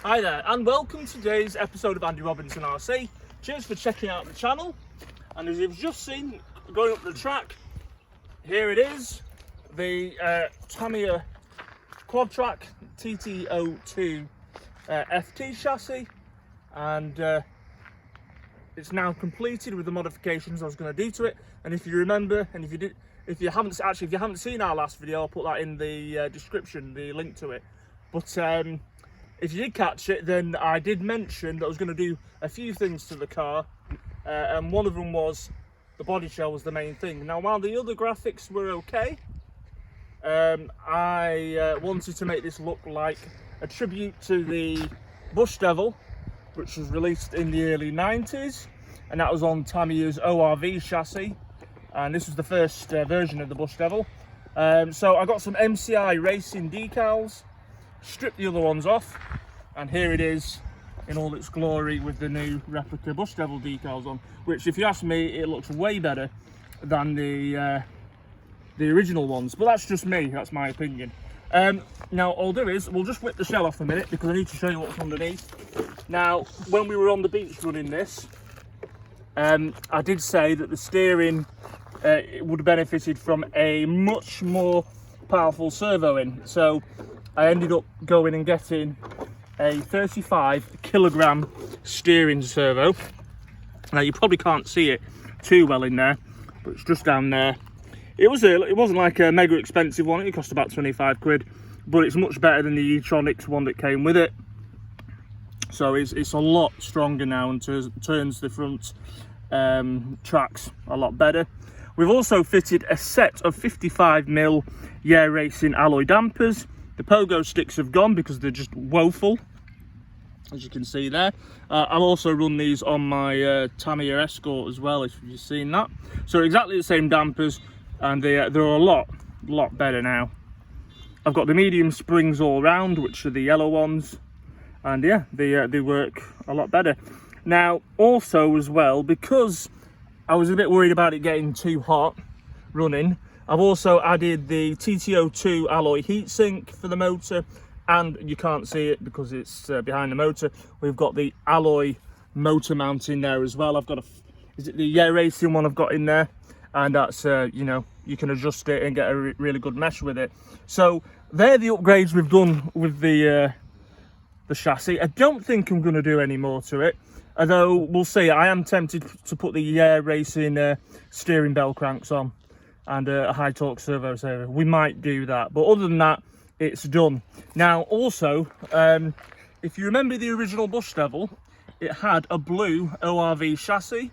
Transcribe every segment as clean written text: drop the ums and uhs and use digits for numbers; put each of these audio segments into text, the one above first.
Hi there, and welcome to today's episode of Andy Robinson RC. Cheers for checking out the channel. And as you've just seen, going up the track, here it is, the Tamiya Quadtrack TT02FT chassis, and it's now completed with the modifications I was going to do to it. And if you remember, and if you haven't seen our last video, I'll put that in the description, the link to it. But if you did catch it, then I did mention that I was going to do a few things to the car, and one of them was the body shell was the main thing. Now, while the other graphics were okay, I wanted to make this look like a tribute to the Bush Devil, which was released in the early 90s, and that was on Tamiya's ORV chassis, and this was the first version of the Bush Devil. So I got some MCI racing decals, stripped the other ones off, and here it is in all its glory with the new replica Bush Devil decals on, which, if you ask me, it looks way better than the original ones, but that's just me, that's my opinion. Now all I'll do is we'll just whip the shell off a minute because I need to show you what's underneath. Now, when we were on the beach running this, I did say that the steering it would have benefited from a much more powerful servo in, so I ended up going and getting a 35 kilogram steering servo. Now you probably can't see it too well in there, but it's just down there. It wasn't like a mega expensive one, it cost about 25 quid, but it's much better than the E-tronics one that came with it. So it's a lot stronger now and turns the front tracks a lot better. We've also fitted a set of 55mm Yeah Racing alloy dampers. The pogo sticks have gone because they're just woeful, as you can see there. I've also run these on my Tamiya Escort as well, if you've seen that. So exactly the same dampers, and they're a lot better now. I've got the medium springs all round, which are the yellow ones, and yeah, they work a lot better. Now, also as well, because I was a bit worried about it getting too hot running, I've also added the TT02 alloy heatsink for the motor, and you can't see it because it's behind the motor. We've got the alloy motor mount in there as well. I've got is it the Yeah Racing one I've got in there, and that's you know, you can adjust it and get a really good mesh with it. So they're the upgrades we've done with the chassis. I don't think I'm going to do any more to it, although we'll see. I am tempted to put the Yeah Racing steering bell cranks on and a high torque servo saver. We might do that, but other than that, it's done. Now also, if you remember the original Bush Devil, it had a blue ORV chassis,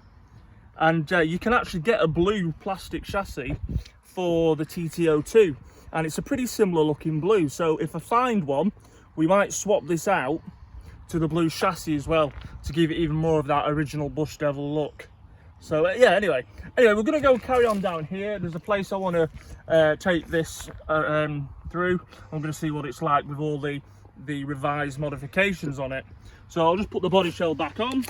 and you can actually get a blue plastic chassis for the TT02, and it's a pretty similar looking blue. So if I find one, we might swap this out to the blue chassis as well to give it even more of that original Bush Devil look. So yeah, anyway, we're gonna go carry on down here. There's a place I want to take this through. I'm gonna see what it's like with all the revised modifications on it. So I'll just put the body shell back on,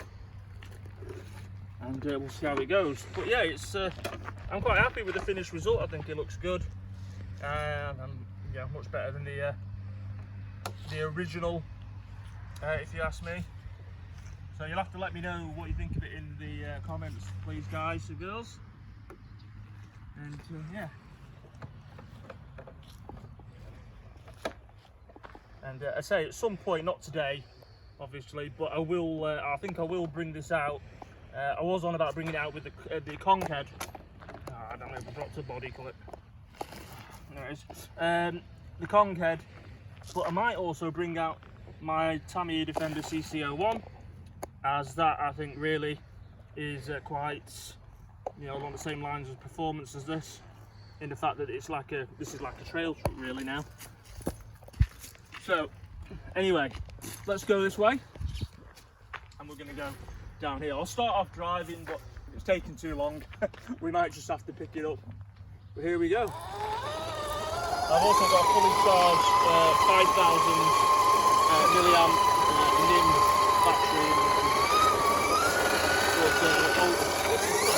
and we'll see how it goes. But yeah, I'm quite happy with the finished result. I think it looks good, and yeah, much better than the original, if you ask me. So you'll have to let me know what you think of it in the comments, please, guys and girls. And yeah. And I say at some point, not today, obviously, but I will. I think I will bring this out. I was on about bringing it out with the Kong head. I don't know if I dropped a body clip. There it is. The Kong head, but I might also bring out my Tamiya Defender CC01. As that, I think, really is quite, you know, along the same lines of performance as this, in the fact that this is like a trail truck really now. So anyway, let's go this way, and we're going to go down here. I'll start off driving, but it's taking too long. We might just have to pick it up. But here we go. I've also got a fully charged 5,000 milliamp NIM battery.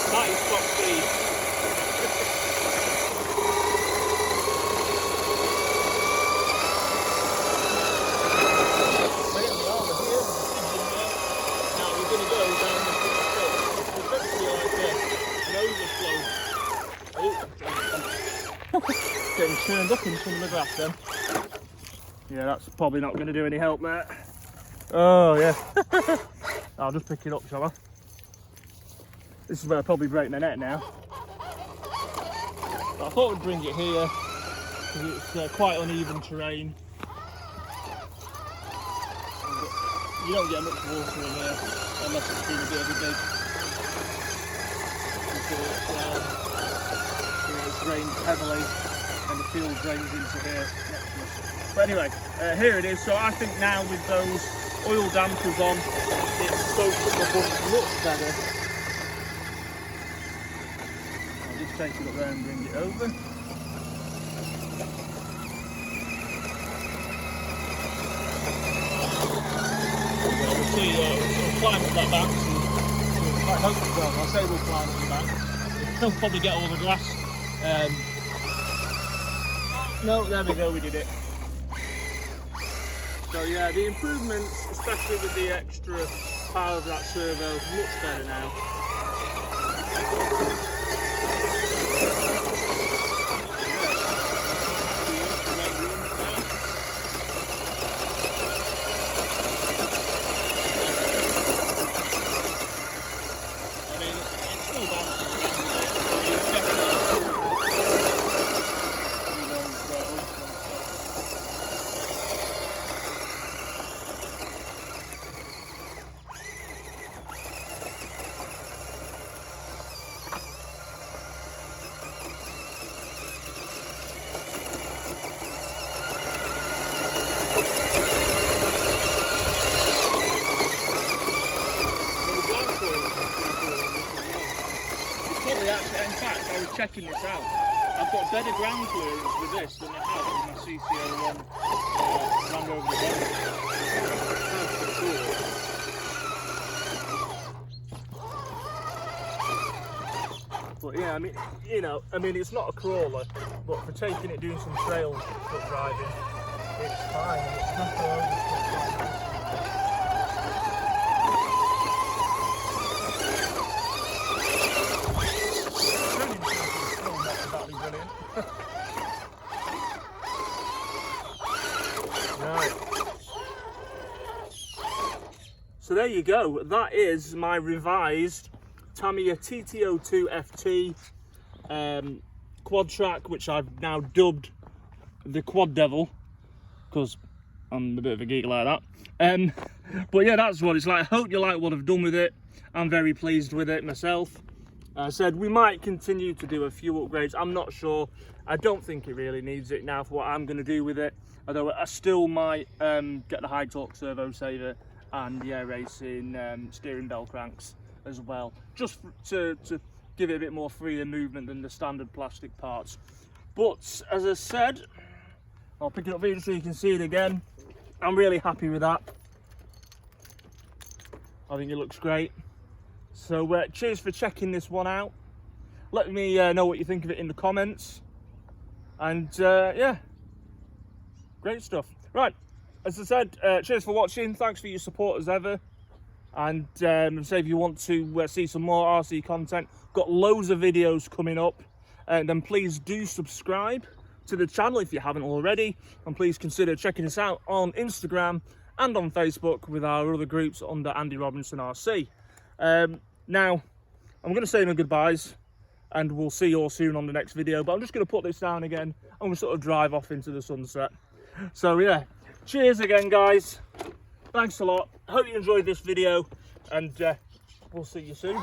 That is top speed. getting turned up in some of the grass then. Yeah, that's probably not going to do any help, mate. Oh, yeah. I'll just pick it up, shall I? This is where I'll probably break my neck now. But I thought I'd bring it here, because it's quite uneven terrain. You don't get much water in here, unless it's been a bit of a dig. It's rained heavily, and the field drains into here next to us. But anyway, here it is. So I think now with those oil dampers on, it soaks up the bush much better. I'll just take it up there and bring it over. We'll see, we'll climb up that bank. I hope, well, I say we'll climb up the bank. We'll probably get all the grass. No, there we go, we did it. So yeah, the improvements, especially with the extra power of that servo, is much better now. In fact, I was checking this out. I've got better ground clearance with this than I have with my CCO1 Land Rover Defender. But yeah, I mean, you know, it's not a crawler, but for taking it doing some trail foot driving, it's fine. It's not brilliant. Right. So there you go. That is my revised Tamiya TT02FT Quadtrack, which I've now dubbed the Quad Devil, because I'm a bit of a geek like that. But yeah, that's what it's like. I hope you like what I've done with it. I'm very pleased with it myself. I said we might continue to do a few upgrades. I'm not sure. I don't think it really needs it now for what I'm going to do with it. Although I still might get the high torque servo saver and the air racing steering bell cranks as well, just to give it a bit more freer movement than the standard plastic parts. But as I said, I'll pick it up here so you can see it again. I'm really happy with that. I think it looks great. So cheers for checking this one out. Let me know what you think of it in the comments. And yeah, great stuff. Right, as I said, cheers for watching. Thanks for your support as ever. And say if you want to see some more RC content, got loads of videos coming up. And then please do subscribe to the channel if you haven't already. And please consider checking us out on Instagram and on Facebook with our other groups under Andy Robinson RC. Now, I'm going to say my goodbyes, and we'll see you all soon on the next video, but I'm just going to put this down again, and we'll sort of drive off into the sunset. So yeah, cheers again, guys. Thanks a lot. Hope you enjoyed this video, and we'll see you soon.